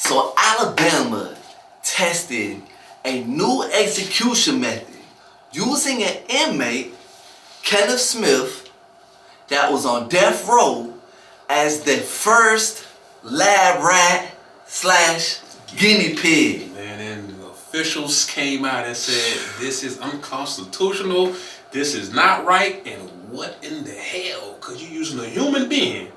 So Alabama tested a new execution method using an inmate, Kenneth Smith, that was on death row as the first lab rat / guinea pig. Man, and the officials came out and said, this is unconstitutional, this is not right, and what in the hell could you using a human being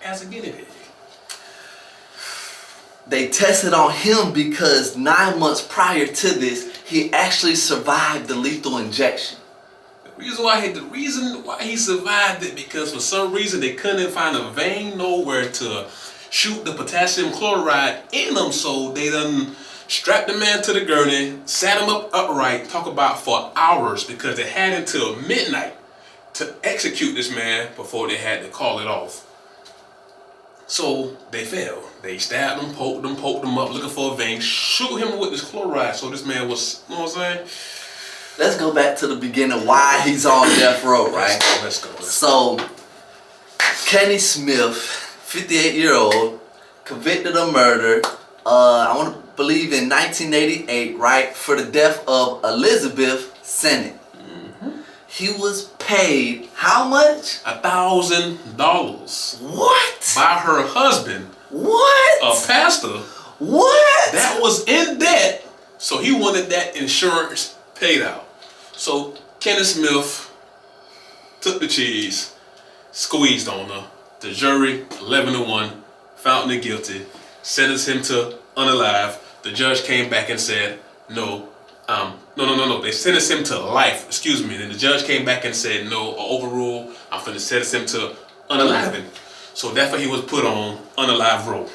as a guinea pig? They tested on him because 9 months prior to this, he actually survived the lethal injection. The reason why he survived it, because for some reason they couldn't find a vein nowhere to shoot the potassium chloride in him, so they done strapped the man to the gurney, sat him up upright, talk about for hours, because they had until midnight to execute this man before they had to call it off. So they failed. They stabbed him, poked him up, looking for a vein, shoot him with this chloride. So this man was, you know what I'm saying? Let's go back to the beginning, why he's on death row, right? Let's go. So, Kenneth Smith, 58-year-old, convicted of murder, I want to believe in 1988, right? For the death of Elizabeth Sennett. He was paid how much? $1,000. What? By her husband. What? A pastor. What? That was in debt, so he wanted that insurance paid out. So Kenneth Smith took the cheese, squeezed on her. The jury, 11-1, found him guilty, sentenced him to unalive. The judge came back and said, no. They sentenced him to life, excuse me. Then the judge came back and said, no, overrule, I'm finna sentence him to unaliving. So that's why he was put on unalive row.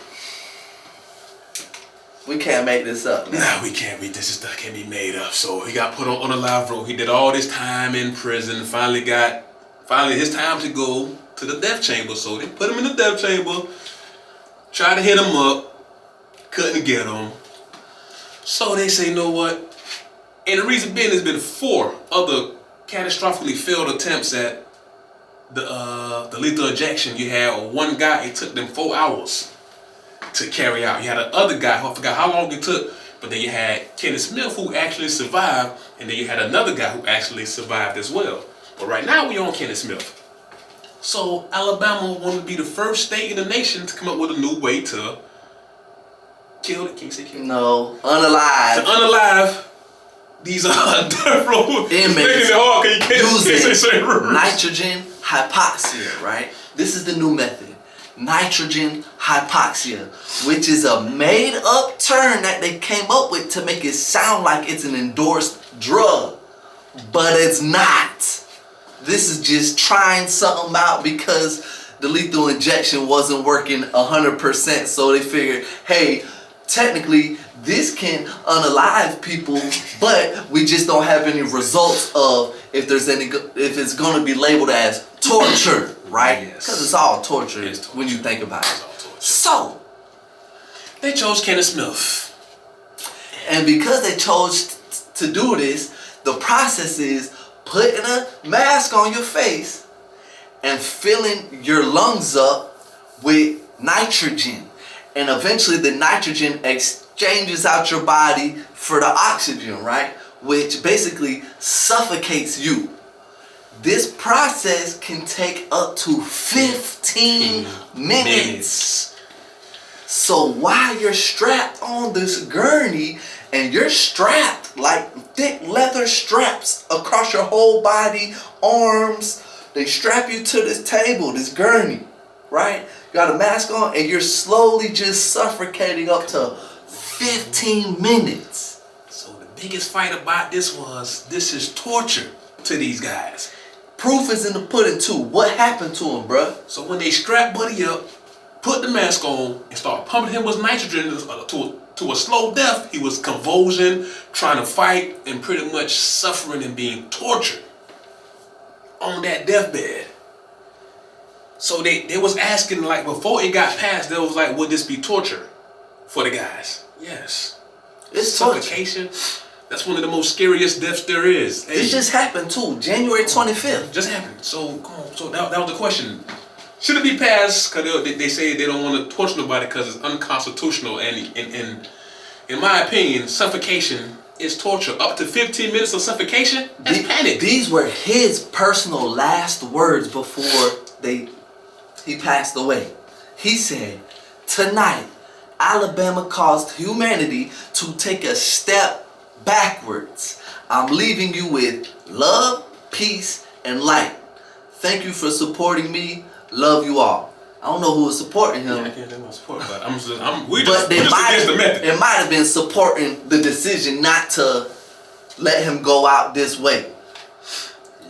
We can't make this up, man. Nah, we can't. This stuff can't be made up. So he got put on unalive row. He did all this time in prison. Finally his time to go to the death chamber. So they put him in the death chamber, tried to hit him up, couldn't get him. So they say, you know what? And the reason being, there's been 4 other catastrophically failed attempts at the lethal injection. You had one guy, it took them 4 hours to carry out. You had another guy who I forgot how long it took, but then you had Kenneth Smith who actually survived, and then you had another guy who actually survived as well. But right now we on Kenneth Smith. So Alabama wanted to be the first state in the nation to come up with a new way to kill it. Can you say kill? No, unalive. To unalive these death row inmates using using nitrogen hypoxia, right? This is the new method. Nitrogen hypoxia, which is a made-up term that they came up with to make it sound like it's an endorsed drug, but it's not. This is just trying something out because the lethal injection wasn't working 100%, so they figured, hey, technically this can unalive people, but we just don't have any results of if it's going to be labeled as torture, right? Because Yes. it's all torture, It's torture when you think about It's it. all torture. So, They chose Kenneth Smith. and because they chose to do this, the process is putting a mask on your face and filling your lungs up with nitrogen. And eventually the nitrogen exchanges out your body for the oxygen, right? Which basically suffocates you. This process can take up to 15 minutes. So while you're strapped on this gurney, and you're strapped like thick leather straps across your whole body, arms, they strap you to this table, this gurney, right? You got a mask on and you're slowly just suffocating up to 15 minutes. So the biggest fight about this was, this is torture to these guys. Proof is in the pudding too. What happened to him, bruh? So when they strapped Buddy up, put the mask on, and started pumping him with nitrogen to a slow death, he was convulsing, trying to fight, and pretty much suffering and being tortured on that deathbed. So they was asking, like, before it got passed, they was like, would this be torture for the guys? Yes. It's suffocation. That's one of the most scariest deaths there is. Hey, it just happened too, January 25th. Just happened. So come on. So that was the question. Should it be passed? Because they say they don't want to torture nobody because it's unconstitutional. And in my opinion, suffocation is torture. Up to 15 minutes of suffocation, that's panic. These were his personal last words before he passed away. He said, "Tonight, Alabama caused humanity to take a step backwards. I'm leaving you with love, peace, and light. Thank you for supporting me. Love you all." I don't know who was supporting him. Yeah, I can't think of support, but it might have been supporting the decision not to let him go out this way.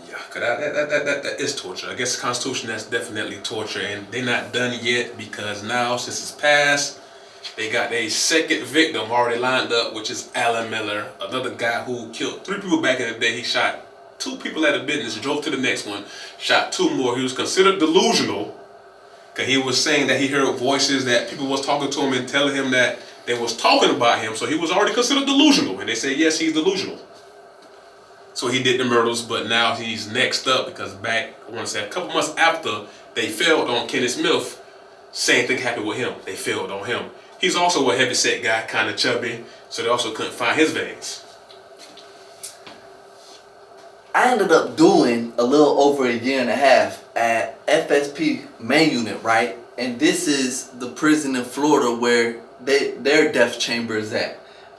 Yeah, cause that is torture. I guess the Constitution, that's definitely torture, and they're not done yet because now since it's passed, they got a second victim already lined up, which is Alan Miller, another guy who killed 3 people back in the day. He shot 2 people at a business, drove to the next one, shot 2 more. He was considered delusional because he was saying that he heard voices, that people was talking to him and telling him that they was talking about him. So he was already considered delusional, and they say yes, he's delusional. So he did the murders, but now he's next up because back, I want to say a couple months after they failed on Kenneth Smith, same thing happened with him. They failed on him. He's also a heavyset guy, kind of chubby, so they also couldn't find his veins. I ended up doing a little over 1.5 years at FSP main unit, right? And this is the prison in Florida where their death chamber is at.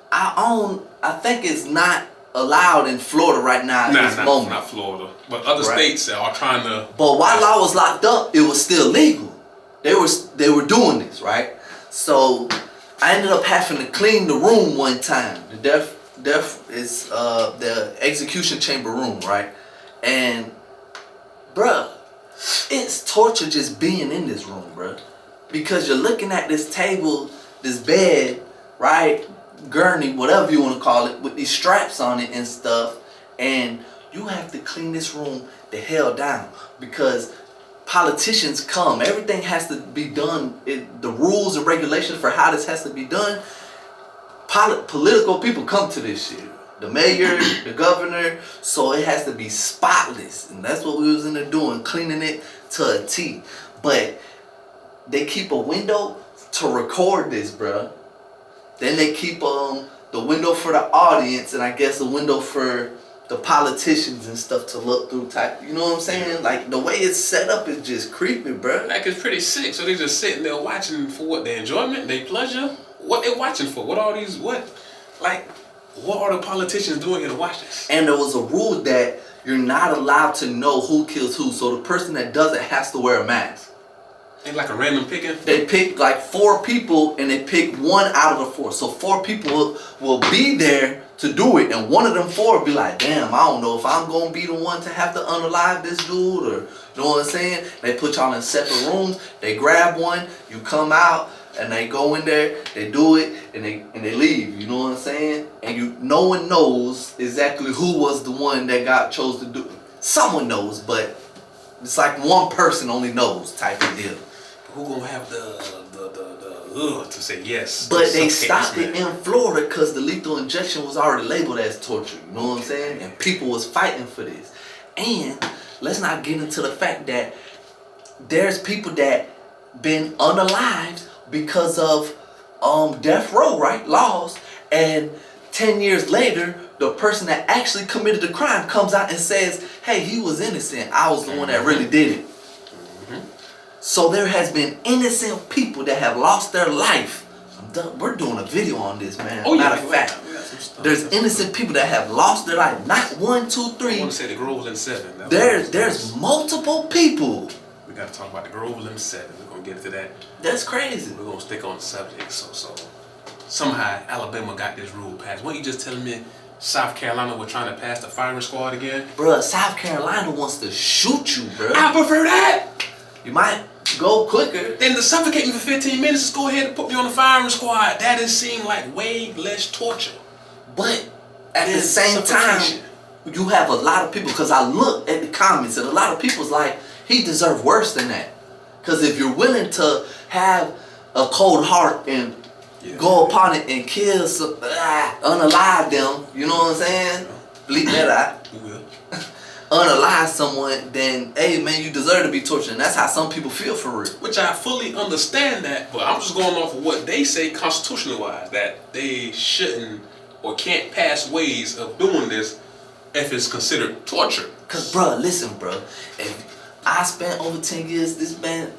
I think it's not allowed in Florida right now at this moment. Not Florida, but other states are trying to. But while I was locked up, it was still legal. They were doing this, right? So I ended up having to clean the room one time. The death is the execution chamber room, right? And bruh, it's torture just being in this room, bruh. Because you're looking at this table, this bed, right? Gurney, whatever you want to call it, with these straps on it and stuff. And you have to clean this room the hell down because politicians come. Everything has to be done. The rules and regulations for how this has to be done. Political people come to this shit. The mayor, the governor. So it has to be spotless. And that's what we was in there doing, cleaning it to a T. But they keep a window to record this, bruh. Then they keep the window for the audience, and I guess a window for the politicians and stuff to look through type. You know what I'm saying? Like the way it's set up is just creepy, bro. Like it's pretty sick. So they just sitting there watching for what? Their enjoyment, their pleasure? What they watching for? What are the politicians doing here to watch this? And there was a rule that you're not allowed to know who kills who. So the person that does it has to wear a mask. Ain't like a random picking? They pick like 4 people and they pick 1 out of the 4. So 4 people will be there to do it, and one of them 4 will be like, damn, I don't know if I'm gonna be the one to have to unalive this dude, or you know what I'm saying? They put y'all in separate rooms, they grab one, you come out, and they go in there, they do it, and they leave, you know what I'm saying? And no one knows exactly who was the one that got chose to do it. Someone knows, but it's like one person only knows type of deal. Who gonna have the to say yes? But they stopped it in Florida because the lethal injection was already labeled as torture. You know what I'm saying? And people was fighting for this. And let's not get into the fact that there's people that been unalived because of death row, right? Laws. And 10 years later, the person that actually committed the crime comes out and says, hey, he was innocent. I was the one that really did it. So there has been innocent people that have lost their life. We're doing a video on this, man. Oh, yeah. Matter of fact, there's innocent people that have lost their life. Not 1, 2, 3. I want to say the Groveland 7. There's multiple people. We got to talk about the Groveland 7. We're going to get into that. That's crazy. We're going to stick on the subject. So somehow Alabama got this rule passed. Weren't you just telling me South Carolina were trying to pass the firing squad again? Bruh, South Carolina wants to shoot you, bruh. I prefer that. You might go quicker. Then to suffocate me for 15 minutes, just go ahead and put me on the firing squad. That doesn't seem like way less torture. But at the same time, you have a lot of people, because I look at the comments and a lot of people's like, he deserved worse than that. Because if you're willing to have a cold heart and go upon it and kill unalive them, you know what I'm saying? Bleep that out. unalive someone, then hey man, you deserve to be tortured. And that's how some people feel for real. Which I fully understand that, but I'm just going off of what they say constitutionally wise, that they shouldn't or can't pass ways of doing this if it's considered torture. Cause bruh, listen bruh, if I spent over 10 years, this man,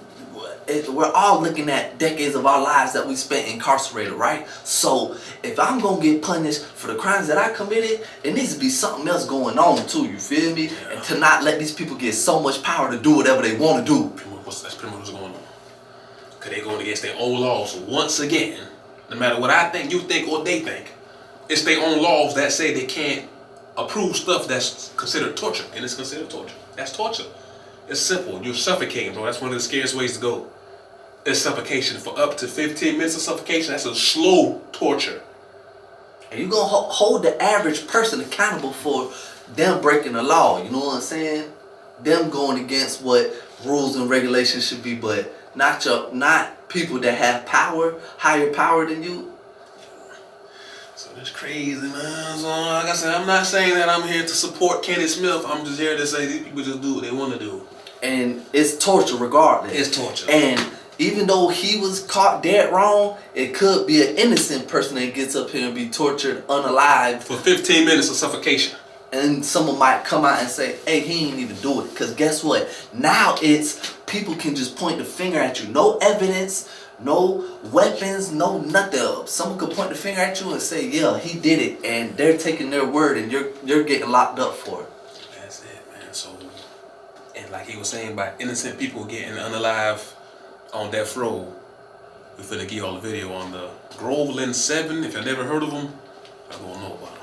we're all looking at decades of our lives that we spent incarcerated, right? So if I'm gonna get punished for the crimes that I committed, it needs to be something else going on too, you feel me? Yeah. And to not let these people get so much power to do whatever they want to do. That's pretty much what's going on. Because they're going against their own laws. Once again, no matter what I think, you think, or they think, it's their own laws that say they can't approve stuff that's considered torture. And it's considered torture. That's torture. It's simple. You're suffocating, bro. That's one of the scariest ways to go. It's suffocation. For up to 15 minutes of suffocation, that's a slow torture. And you're going to hold the average person accountable for them breaking the law. You know what I'm saying? Them going against what rules and regulations should be, but not people that have power, higher power than you. So that's crazy, man. So like I said, I'm not saying that I'm here to support Kenneth Smith. I'm just here to say these people just do what they want to do. And it's torture regardless. It's torture. And even though he was caught dead wrong, it could be an innocent person that gets up here and be tortured unalived. For 15 minutes of suffocation. And someone might come out and say, hey, he ain't need to do it. Because guess what? Now it's people can just point the finger at you. No evidence, no weapons, no nothing. Someone could point the finger at you and say, yeah, he did it. And they're taking their word and you're getting locked up for it. That's it, man. So, and like he was saying about innocent people getting unalive on death row, we finna give y'all a video on the Groveland 7. If you never heard of them, I don't know about them.